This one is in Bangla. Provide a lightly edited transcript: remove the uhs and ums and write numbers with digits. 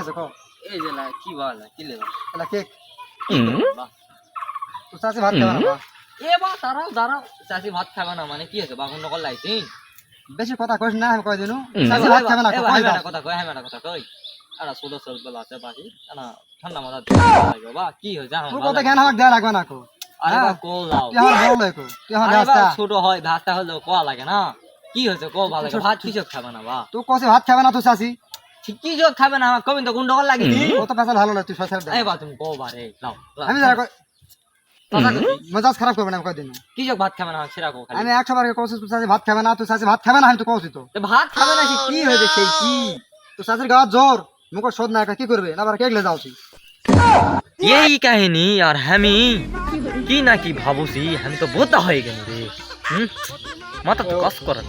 আছে কো এই যে না কি বল কি লেবা এলা কেক বাহ তো চাচি ভাত খাবে না বা এ বা দাঁড়াও চাচি ভাত খাবে না মানে কি আছে বা গন্ডগোল লাইছি বেশি কথা কইস না আমি কই দিনু চাচি ভাত খাবে না কই দাও কথা কই হ্যাঁ কথা কই আরে সুদো সলবে লাতে বাকি না ঠান্ডা মাথা লাগবে বা কি হই যা তুই কত জ্ঞান আমাকে দেয়া লাগবে না কো আরে বা কো লাও তুই আমার বড় লয় কো তুই আমার আরে বা রাস্তা ছোট হয় ভাতটা হলো কোয়া লাগে না কি হইছে কো ভালো লাগে ভাত কিসব খাবে না বা তুই কসে ভাত খাবে না তো চাচি কি জোক খাবে না আমার কবিন তো গন্ডগোল লাগিছি কত পেশা ভালো লাগে তুই সসার দে এই বা তুমি কো বারে লাও আমি যারা কই কথা কই মেজাজ খারাপ করবে না আমি কই দিনু কি জোক ভাত খাবে না সেরা কো খালি আমি 100 বার কইছি তুই চাচি ভাত খাবে না তুই চাচি ভাত খাবে না আমি তো কইছি তো তো ভাত খাবে না সে কি হইছে সেই কি তো চাচির গাওয়া জ্বর মুখ শোধ না কি করবে না আবার কেক লে যাওছি यही कहानी और हमी की ना की भाबूसी हम तो बोता होएगा रे माता तो कस कर ना